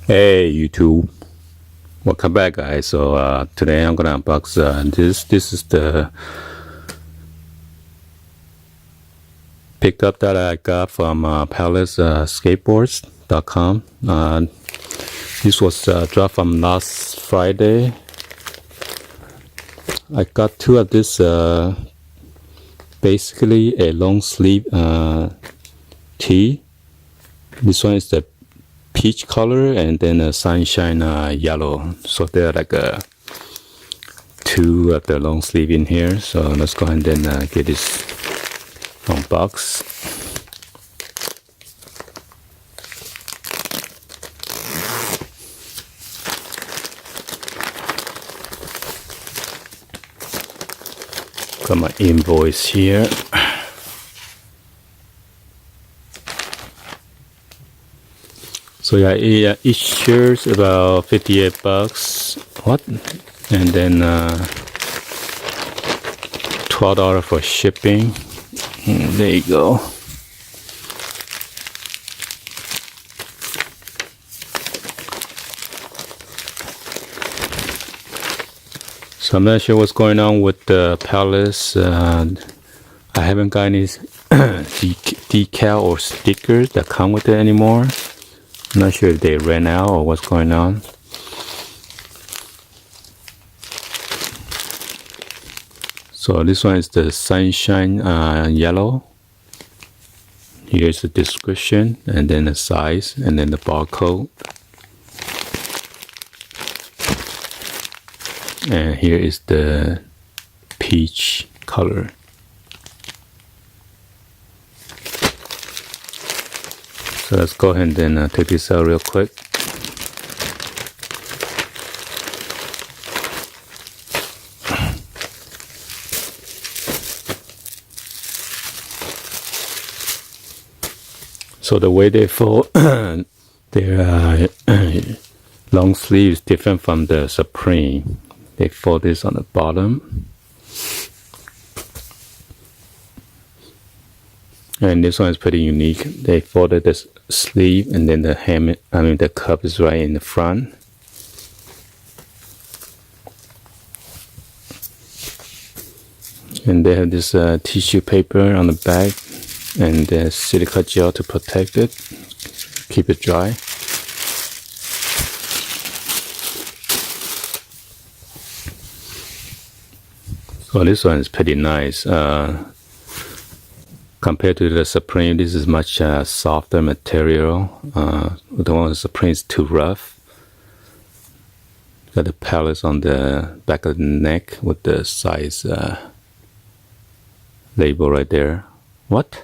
Hey YouTube, welcome back guys. So today I'm gonna unbox this is the pickup that I got from Palace Skateboards.com. This was dropped from last Friday. I got two of this, basically a long sleeve tee. This one is the peach color and then a sunshine yellow. So they're like two of the long sleeve in here. So let's go ahead and get this unboxed. Got my invoice here. So yeah, each shirt's about $58. What? And then $12 for shipping. There you go. So I'm not sure what's going on with the Palace. I haven't got any decal or stickers that come with it anymore. I'm not sure if they ran out or what's going on. So this one is the sunshine yellow. Here's the description and then the size and then the barcode. And here is the peach color. So let's go ahead and take this out real quick. So the way they fold their long sleeve is different from the Supreme. They fold this on the bottom. And this one is pretty unique. They folded this sleeve and then the cup is right in the front. And they have this tissue paper on the back and the silica gel to protect it, keep it dry. So this one is pretty nice. Compared to the Supreme, this is much softer material. The one with the Supreme is too rough. Got the Palace on the back of the neck with the size label right there. What?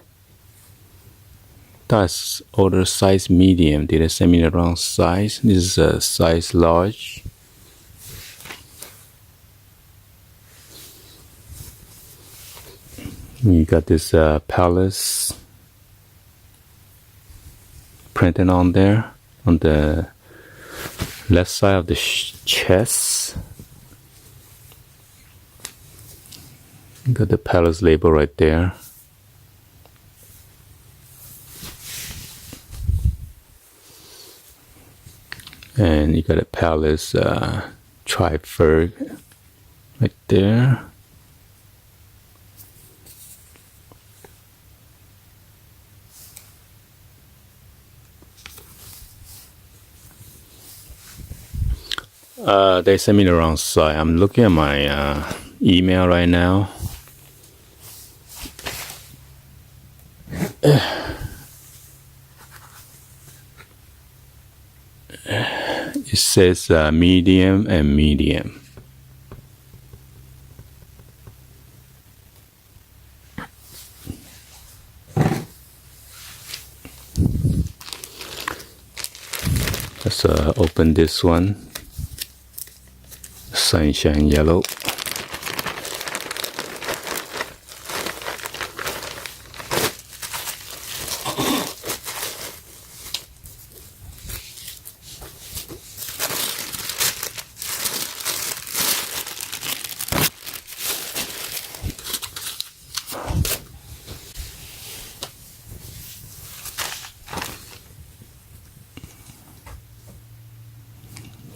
That's order size medium. Did they send me the wrong size? This is a size large. You got this Palace printed on there on the left side of the chest. You got the Palace label right there. And you got a Palace Tri-Ferg right there. They sent me the wrong side. I'm looking at my email right now. It says medium and medium. Let's open this one. Sunshine yellow.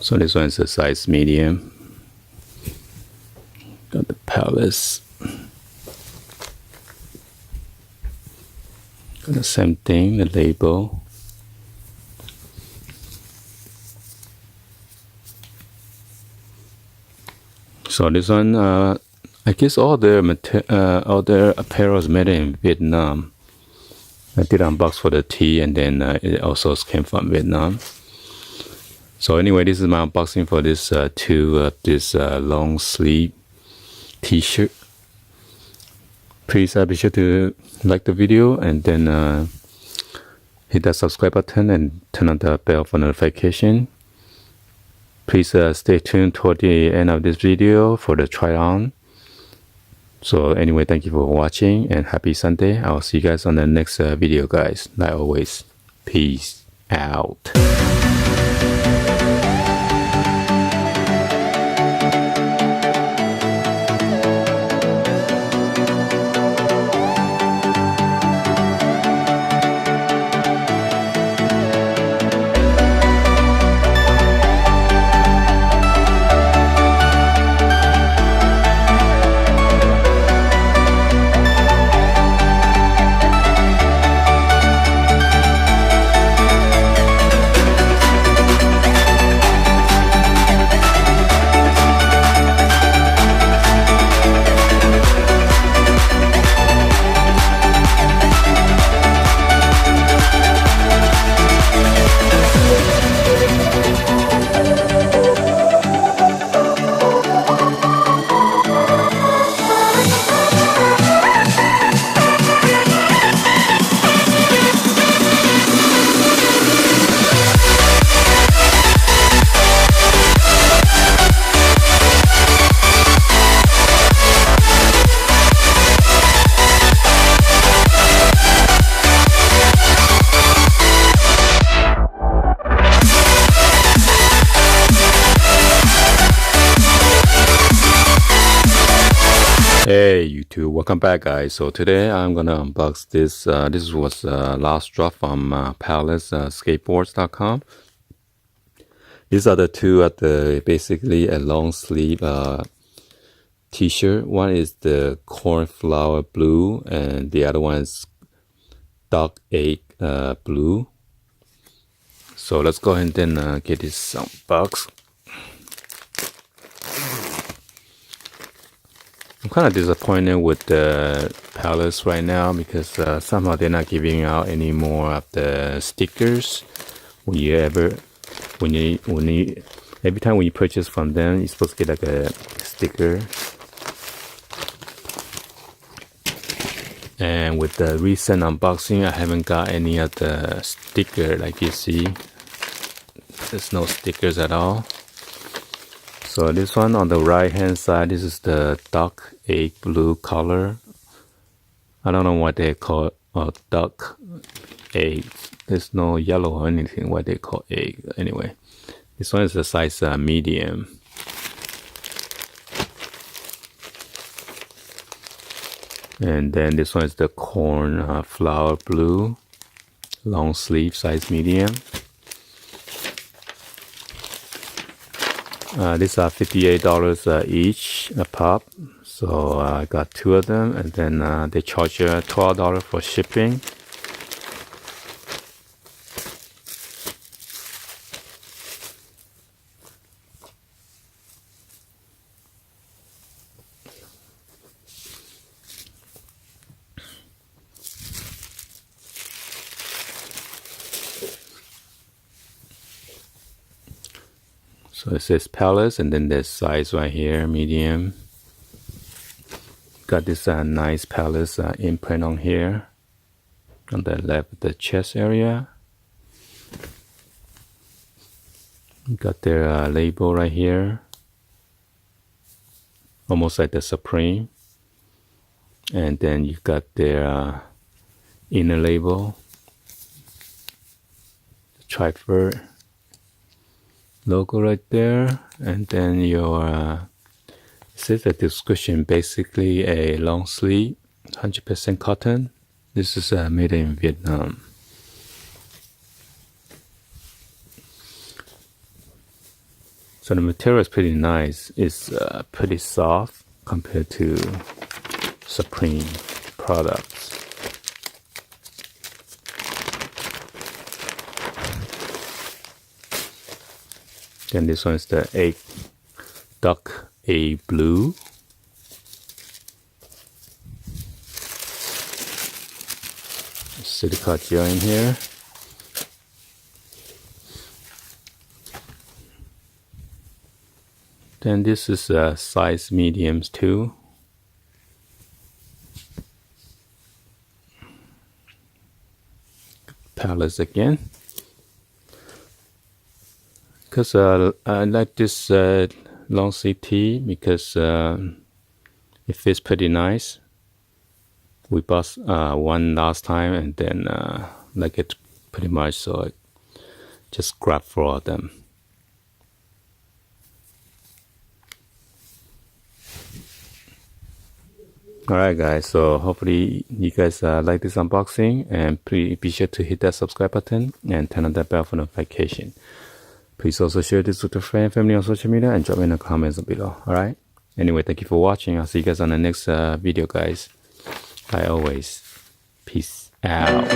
So this one is a size medium. Got the Palace. Got the same thing, the label. So this one, I guess all their apparel is made in Vietnam. I did unbox for the tee, and then it also came from Vietnam. So anyway, this is my unboxing for this this long sleeve t-shirt. Please be sure to like the video, and then hit that subscribe button and turn on the bell for notification. Please stay tuned toward the end of this video for the try-on. So anyway, thank you for watching and happy Sunday. I'll see you guys on the next video, guys. Like always, peace out. Hey YouTube, welcome back, guys. So today I'm gonna unbox this. This was last drop from Palace Skateboards.com. These are the two at the basically a long sleeve t-shirt. One is the cornflower blue, and the other one is dog egg blue. So let's go ahead and get this unboxed. I'm kind of disappointed with the Palace right now because somehow they're not giving out any more of the stickers. Every time when you purchase from them, you're supposed to get like a sticker. And with the recent unboxing, I haven't got any of the sticker. Like you see, there's no stickers at all. So this one on the right hand side, this is the duck egg blue color. I don't know what they call duck egg. There's no yellow or anything what they call egg. Anyway, this one is the size medium. And then this one is the corn flower blue, long sleeve, size medium. These are $58 each a pop, so I got two of them, and then they charge you $12 for shipping. So it says Palace, and then there's size right here, medium. Got this nice Palace imprint on here, on the left, the chest area. Got their label right here, almost like the Supreme. And then you got their inner label, the Tri-Ferg logo right there, and then your it says the description, basically a long sleeve, 100% cotton. This is made in Vietnam. So the material is pretty nice. It's pretty soft compared to Supreme products. Then this one is the egg duck A blue. Silica gel in here. Then this is size mediums too. Palettes again. Because I like this long sleeve tee because it fits pretty nice. We bought one last time and then like it pretty much, so I just grabbed 4 of them. Alright guys, so hopefully you guys like this unboxing, and please be sure to hit that subscribe button and turn on that bell for notification. Please also share this with your friend and family on social media and drop in the comments below. Alright? Anyway, thank you for watching. I'll see you guys on the next video, guys. Like always, peace out.